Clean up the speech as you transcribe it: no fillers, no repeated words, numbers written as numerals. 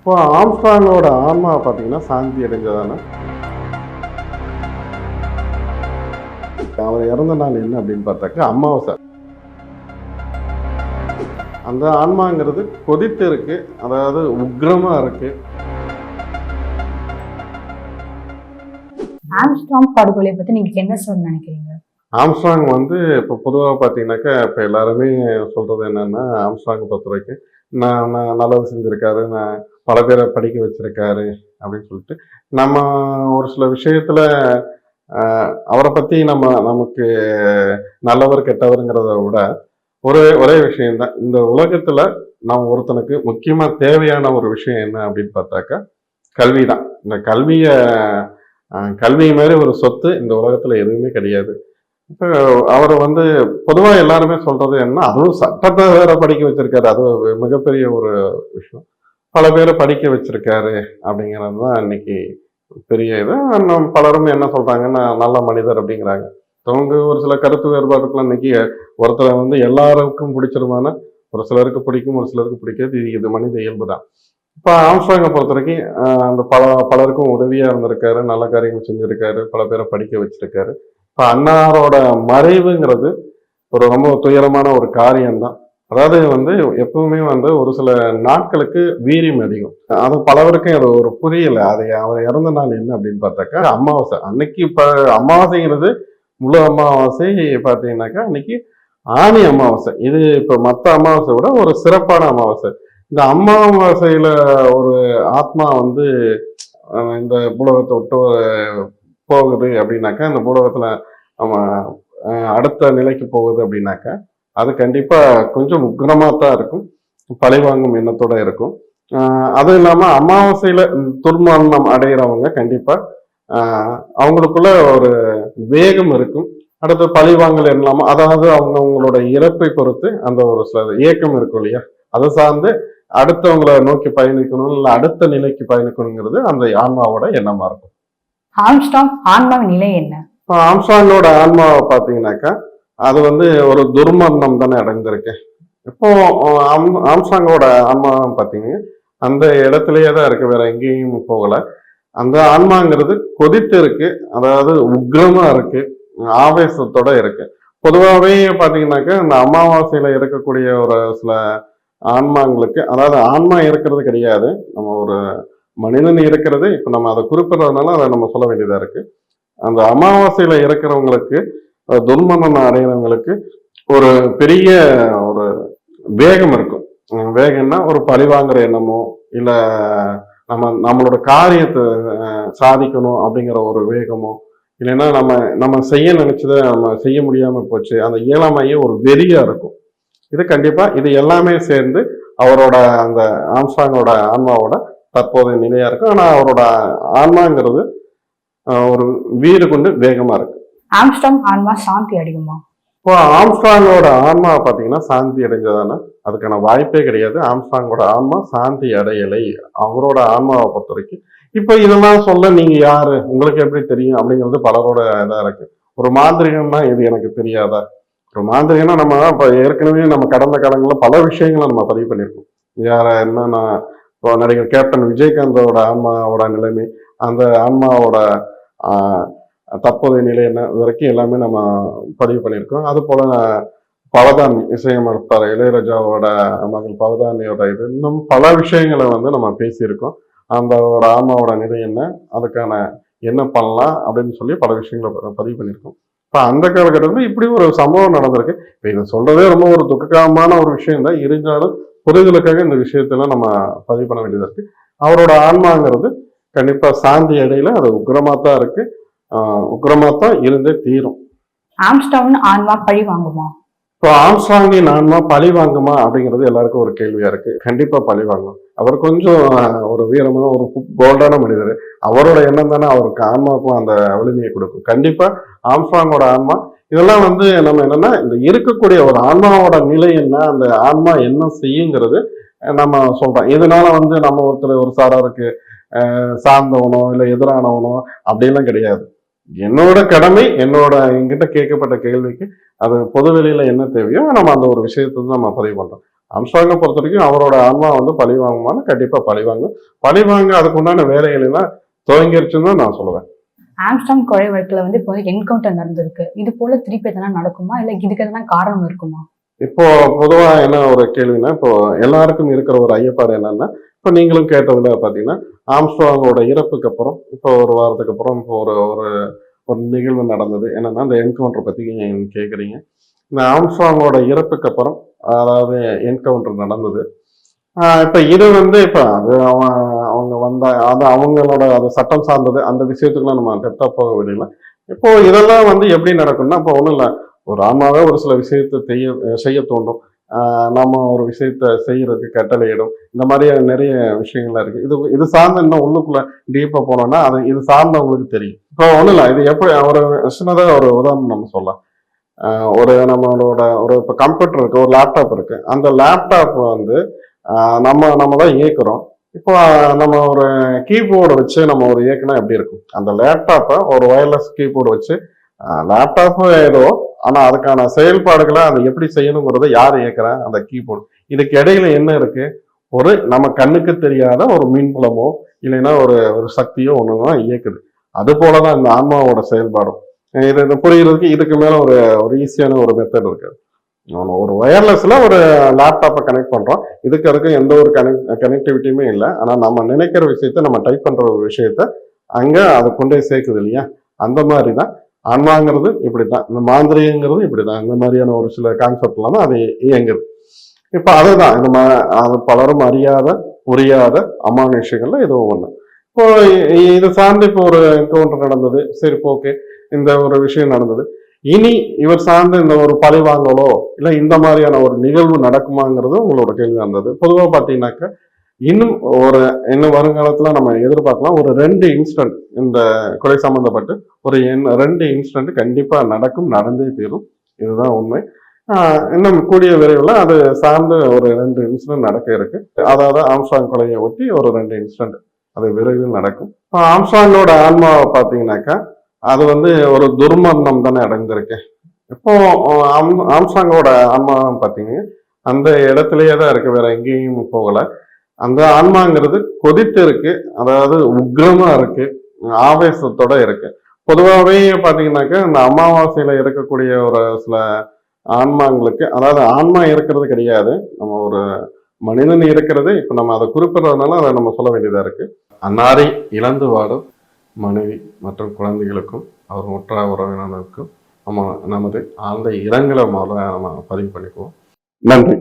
இப்போ ஆம்ஸ்ட்ராங்கோட ஆன்மா பார்த்தீங்கன்னா சாந்தி அடைஞ்சதானே. அவர் இறந்த நாள் என்ன அப்படின்னு பார்த்தாக்கா அமாவாசை. அந்த ஆன்மாங்கிறது கொதித்து இருக்கு, அதாவது உக்ரமா இருக்கு. ஆம்ஸ்ட்ராங் படுகொலை பத்தி நீங்க என்ன சொல்ல நினைக்கிறீங்க? ஆம்ஸ்ட்ராங் வந்து இப்போ பொதுவாக பார்த்தீங்கன்னாக்கா இப்போ எல்லாருமே சொல்றது என்னன்னா, ஆம்ஸ்ட்ராங் பொறுத்த வரைக்கும் நான் நல்லது செஞ்சிருக்காரு, நான் பல பேரை படிக்க வச்சிருக்காரு அப்படின்னு சொல்லிட்டு நம்ம ஒரு சில விஷயத்துல அவரை பத்தி நமக்கு நல்லவர் கெட்டவருங்கிறத விட ஒரே விஷயம்தான். இந்த உலகத்துல நம்ம ஒருத்தனுக்கு முக்கியமா தேவையான ஒரு விஷயம் என்ன அப்படின்னு பார்த்தாக்கா கல்வி தான். இந்த கல்வி மாதிரி ஒரு சொத்து இந்த உலகத்துல எதுவுமே கிடையாது. இப்போ அவர் வந்து பொதுவா எல்லாருமே சொல்றது என்ன, அதுவும் சட்டத்தை வேற படிக்க வச்சிருக்காரு, அது மிகப்பெரிய ஒரு விஷயம். பல பேரை படிக்க வச்சிருக்காரு அப்படிங்கிறது தான் இன்னைக்கு பெரிய இது. இன்னும் பலரும் என்ன சொல்றாங்கன்னா நல்ல மனிதர் அப்படிங்கிறாங்க. அவங்க ஒரு சில கருத்து வேறுபாடுக்கெல்லாம் இன்னைக்கு ஒருத்தரை வந்து எல்லாருக்கும் பிடிச்சிருமான, ஒரு சிலருக்கு பிடிக்கும், ஒரு சிலருக்கு பிடிக்காது. இது மனித இயல்பு தான். இப்போ ஆம்ஸ்ட்ராங்கை பொறுத்த வரைக்கும் அந்த பலருக்கும் உதவியா இருந்திருக்காரு, நல்ல காரியங்கள் செஞ்சிருக்காரு, பல பேரை படிக்க வச்சிருக்காரு. இப்போ அன்னாரோட மறைவுங்கிறது ஒரு ரொம்ப துயரமான ஒரு காரியம்தான். அதாவது வந்து எப்பவுமே வந்து ஒரு சில நாட்களுக்கு வீரியம் அதிகம். அது பலவருக்கும் அது ஒரு புரியல. அது அவர் இறந்த நாள் என்ன அப்படின்னு பார்த்தாக்கா அமாவாசை. அன்னைக்கு இப்ப அமாவாசைங்கிறது முழு அமாவாசை பார்த்தீங்கன்னாக்கா அன்னைக்கு ஆனி அமாவாசை. இது இப்ப மற்ற அமாவாசை விட ஒரு சிறப்பான அமாவாசை. இந்த அமாவாசையில ஒரு ஆத்மா வந்து இந்த பூலோகத்தை விட்டு போகுது அப்படின்னாக்கா, இந்த பூலோகத்துல நம்ம அடுத்த நிலைக்கு போகுது அப்படின்னாக்கா அது கண்டிப்பா கொஞ்சம் உக்ரமா தான் இருக்கும், பழிவாங்கும் எண்ணத்தோட இருக்கும். அதுவும் இல்லாம அமாவாசையில துர்மரணம் அடைகிறவங்க கண்டிப்பா அவங்களுக்குள்ள ஒரு வேகம் இருக்கும். அடுத்து பழிவாங்கல் இல்லாம, அதாவது அவங்களோட இறப்பை பொறுத்து அந்த ஒரு சில ஏக்கம் இருக்கும் இல்லையா, அதை சார்ந்து அடுத்தவங்களை நோக்கி பயணிக்கணும், இல்லை அடுத்த நிலைக்கு பயணிக்கணுங்கிறது அந்த ஆன்மாவோட எண்ணமா இருக்கும். ஆம்ஸ்ட்ராங் ஆன்மாவின் நிலை என்ன? ஆம்ஸ்ட்ராங்கோட ஆன்மாவை பார்த்தீங்கன்னாக்கா அது வந்து ஒரு துர்மரணம் தானே அடைஞ்சிருக்கு. இப்போ ஆம்ஸ்ட்ராங்கோட ஆன்மா பார்த்தீங்கன்னா அந்த இடத்துலயே தான் இருக்கு, வேற எங்கேயும் போகல. அந்த ஆன்மாங்கிறது கொதித்து இருக்கு, அதாவது உக்ரமா இருக்கு, ஆவேசத்தோட இருக்கு. பொதுவாகவே பார்த்தீங்கன்னாக்கா இந்த அமாவாசையில இருக்கக்கூடிய ஒரு சில ஆன்மாங்களுக்கு, அதாவது ஆன்மா இருக்கிறது கிடையாது, நம்ம ஒரு மனிதன் இருக்கிறது. இப்போ நம்ம அதை குறிப்பிடுறதுனால அதை நம்ம சொல்ல வேண்டியதா இருக்கு. அந்த அமாவாசையில இருக்கிறவங்களுக்கு, துர்மரணம் அடைகிறவங்களுக்கு ஒரு பெரிய ஒரு வேகம் இருக்கும். வேகம்னா ஒரு பழிவாங்கிற எண்ணமோ, இல்ல நம்மளோட காரியத்தை சாதிக்கணும் அப்படிங்கிற ஒரு வேகமோ, இல்லைன்னா நம்ம செய்ய நினைச்சதை நம்ம செய்ய முடியாம போச்சு, அந்த இயலாமையே ஒரு வெறியா இருக்கும். இது கண்டிப்பா இது எல்லாமே சேர்ந்து அவரோட அந்த ஆம்ஸ்ட்ராங்கோட ஆன்மாவோட தற்போதைய நிலையா இருக்கும். ஆனா அவரோட ஆன்மாங்கிறது ஒரு வீடு கொண்டு வேகமா இருக்கு. ஆம்ஸ்ட்ராங் ஆன்மா சாந்தி அடையுமா? இப்போ ஆம்ஸ்ட்ராங்கோட ஆன்மா பார்த்தீங்கன்னா சாந்தி அடைஞ்சதானே, அதுக்கான வாய்ப்பே கிடையாது. ஆம்ஸ்ட்ராங்கோட ஆன்மா சாந்தி அடையலை, அவரோட ஆன்மாவை பொறுத்த வரைக்கும். இப்போ இதெல்லாம் சொல்ல நீங்க யாரு, உங்களுக்கு எப்படி தெரியும் அப்படிங்கிறது பலரோட இதா இருக்கு. ஒரு மாந்திரிகம்னா இது எனக்கு தெரியாதா? ஒரு மாந்திரிகம்னா நம்ம இப்போ ஏற்கனவே நம்ம கடந்த காலங்களில் பல விஷயங்களை நம்ம பதிவு பண்ணியிருக்கோம். யார என்னன்னா, இப்போ நடிகர் கேப்டன் விஜயகாந்தோட ஆன்மாவோட நிலைமை, அந்த ஆன்மாவோட தற்போதைய நிலை என்ன வரைக்கும் எல்லாமே நம்ம பதிவு பண்ணியிருக்கோம். அது போல பவதானி இசையமைப்பார் இளையராஜாவோட மகள் பவதானியோட இது இன்னும் பல விஷயங்களை வந்து நம்ம பேசியிருக்கோம். அந்த ஒரு ஆன்மாவோட நிலை என்ன, அதுக்கான என்ன பண்ணலாம் அப்படின்னு சொல்லி பல விஷயங்களை பதிவு பண்ணியிருக்கோம். இப்போ அந்த காலகட்டத்தில் இப்படி ஒரு சம்பவம் நடந்திருக்கு. இப்போ இதை சொல்றதே ரொம்ப ஒரு துக்ககரமான ஒரு விஷயம் தான், இருந்தாலும் புரிதலுக்காக இந்த விஷயத்தெல்லாம் நம்ம பதிவு பண்ண வேண்டியதா இருக்கு. அவரோட ஆன்மாங்கிறது கண்டிப்பா சாந்தி இடையில அது உக்ரமா தான் இருக்கு, உக்ரமா தான் இருந்தே தீரும். ஆம்ஸ்ட்ராங் ஆன்மா பழி வாங்குமா? இப்போ ஆம்ஸ்ட்ராங்கின் ஆன்மா பழி வாங்குமா அப்படிங்கிறது எல்லாருக்கும் ஒரு கேள்வியா இருக்கு. கண்டிப்பா பழி வாங்கும். அவர் கொஞ்சம் ஒரு வீரமான ஒரு போல்டான மனிதர். அவரோட எண்ணம் தானே அவருக்கு ஆன்மாவுக்கும் அந்த வலிமையை கொடுக்கும். கண்டிப்பா ஆம்ஸ்ட்ராங்கோட ஆன்மா இதெல்லாம் வந்து நம்ம என்னன்னா, இந்த இருக்கக்கூடிய ஒரு ஆன்மாவோட நிலை என்ன, அந்த ஆன்மா என்ன செய்யுங்கிறது நம்ம சொல்றோம். இதனால வந்து நம்ம ஒருத்தர் ஒரு சாராருக்கு சார்ந்தவனோ இல்லை எதிரானவனோ அப்படிலாம் கிடையாது. என்னோட கடமை, என்னோட என்கிட்ட கேட்கப்பட்ட கேள்விக்கு அது பொது வெளியில என்ன தேவையோ நம்ம அந்த ஒரு விஷயத்தை நம்ம பதிவு பண்றோம். ஆம்ஸ்ட்ராங்கை பொறுத்த வரைக்கும் அவரோட ஆன்மா வந்து பழி வாங்குமான்னு கண்டிப்பா பழி வாங்கும். பழி வாங்க அதுக்கு உண்டான வேலைகள் எல்லாம் துவங்கிருச்சுன்னு தான் நான் சொல்லுவேன். ஆம்ஸ்டாங் கொலை வழக்குல வந்து இப்போ வந்து என்கவுண்டர் நடந்திருக்கு. இது போல திருப்பி எதனா நடக்குமா? இல்ல இதுக்கு எதனா காரணம் இருக்குமா? இப்போ பொதுவா என்ன ஒரு கேள்வின்னா, இப்போ எல்லாருக்கும் இருக்கிற ஒரு ஐயப்பாடு என்னன்னா, இப்போ நீங்களும் கேட்டதுல பாத்தீங்கன்னா, ஆம்ஸ்ட்ராங்கோட இறப்புக்கு அப்புறம், இப்போ ஒரு வாரத்துக்கு அப்புறம் இப்போ ஒரு ஒரு ஒரு நிகழ்வு நடந்தது. என்னன்னா, அந்த என்கவுண்டர் பத்தி நீங்க கேக்குறீங்க. இந்த ஆம்ஸ்ட்ராங்கோட இறப்புக்கு அப்புறம், அதாவது என்கவுண்டர் நடந்தது. இப்ப இது வந்து இப்ப அது அவங்க வந்தா அது அவங்களோட அது சட்டம் சார்ந்தது. அந்த விஷயத்துக்குலாம் நம்ம டெப்த்தா போக விடல. இப்போ இதெல்லாம் வந்து எப்படி நடக்கும்னா, இப்போ ஒண்ணும் இல்ல. ஒரு ஆன்மாவே ஒரு சில விஷயத்த செய்ய தூண்டும். நம்ம ஒரு விஷயத்த செய்யறதுக்கு கட்டளையிடும். இந்த மாரி நிறைய விஷயங்கள்லாம் இருக்கு. இது இது சார்ந்த இன்னும் உள்ளுக்குள்ள டீப்பா போனோம்னா, அது இது சார்ந்தவங்களுக்கு தெரியும். இப்போ ஒண்ணும் இல்ல. இது எப்படி ஒரு சின்னதா ஒரு உதாரணம் நம்ம சொல்லலாம். ஒரு நம்மளோட ஒரு இப்போ கம்ப்யூட்டர் இருக்கு, ஒரு லேப்டாப் இருக்கு. அந்த லேப்டாப் வந்து நம்ம தான் இயக்குறோம். இப்போ நம்ம ஒரு கீபோர்டு வச்சு நம்ம ஒரு இயக்குனா எப்படி இருக்கும்? அந்த லேப்டாப்பை ஒரு ஒயர்லெஸ் கீபோர்டு வச்சு லேப்டாப் ஏதோ, ஆனா அதுக்கான செயல்பாடுகளை அதை எப்படி செய்யணுங்கிறத யார் இயக்குறா? அந்த கீபோர்டு. இதுக்கு இடையில என்ன இருக்கு? ஒரு நம்ம கண்ணுக்கு தெரியாத ஒரு மின்புலமோ இல்லைன்னா ஒரு ஒரு சக்தியோ ஒண்ணுதான் இயக்குது. அது போலதான் இந்த ஆன்மாவோட செயல்பாடும். இது புரியுறதுக்கு இதுக்கு மேல ஒரு ஒரு ஈஸியான ஒரு மெத்தட் இருக்கு. நம்ம ஒரு ஒயர்லெஸ்ல ஒரு லேப்டாப்பை கனெக்ட் பண்றோம். இதுக்கு அதுக்கும் எந்த ஒரு கனெக்டிவிட்டியுமே இல்லை. ஆனா நம்ம நினைக்கிற விஷயத்த நம்ம டைப் பண்ற ஒரு விஷயத்த அங்க அதை கொண்டு போய் சேர்க்குது இல்லையா? அந்த மாதிரி தான் ஆன்மாங்கிறது இப்படித்தான். இந்த மாந்திரிகங்கிறது இப்படிதான். இந்த மாதிரியான ஒரு சில கான்செப்ட்லாம் தான் அது இயங்குது. இப்ப அதுதான் அது பலரும் அறியாத புரியாத அமானுஷ்யங்கள்ல இதுவும் ஒண்ணு. இப்போ இது சார்ந்து இப்போ ஒரு என்கவுண்டர் நடந்தது. சரி, ஓகே, இந்த ஒரு விஷயம் நடந்தது. இனி இவர் சார்ந்த இந்த ஒரு பழி வாங்கலோ இல்ல இந்த மாதிரியான ஒரு நிகழ்வு நடக்குமாங்கிறது உங்களோட கேள்வி இருந்தது. பொதுவா பாத்தீங்கன்னாக்க இன்னும் ஒரு இன்னும் வருங்காலத்துல நம்ம எதிர்பார்க்கலாம். ஒரு 2 இன்சிடென்ட் இந்த கொலை சம்பந்தப்பட்டு ஒரு 2 இன்சிடென்ட் கண்டிப்பா நடக்கும், நடந்தே தீரும். இதுதான் உண்மை. இன்னும் கூடிய விரைவில் அது சார்ந்த ஒரு 2 இன்சிடென்ட் நடக்க இருக்கு. அதாவது ஆம்ஸ்ட்ராங் கொலையை ஒட்டி ஒரு 2 இன்சிடென்ட் அது விரைவில் நடக்கும். இப்போ ஆம்ஸ்ட்ராங்கோட ஆன்மாவை பார்த்தீங்கன்னாக்கா அது வந்து ஒரு துர்மரணம் தானே அடைந்திருக்கு. இப்போ ஆம்ஸ்ட்ராங்கோட ஆன்மா பார்த்தீங்கன்னா அந்த இடத்துலயே தான் இருக்கு, வேற எங்கேயும் போகல. அந்த ஆன்மாங்கிறது கொதித்து இருக்கு, அதாவது உக்ரமா இருக்கு, ஆவேசத்தோட இருக்கு. பொதுவாகவே பார்த்தீங்கன்னாக்கா இந்த அமாவாசையில இருக்கக்கூடிய ஒரு சில ஆன்மாங்களுக்கு, அதாவது ஆன்மா இருக்கிறது கிடையாது, நம்ம ஒரு மனிதன் இருக்கிறது. இப்ப நம்ம அதை குறிப்பிடுறதுனால அதை நம்ம சொல்ல வேண்டியதா இருக்கு. அன்னாரை இழந்து வாடும் மனைவி மற்றும் குழந்தைகளுக்கும் அவர் உற்றார் உறவினர்களுக்கும் நம்ம நமது ஆழ்ந்த இரங்கலை முதல்ல நம்ம பதிவு பண்ணிக்குவோம். நன்றி.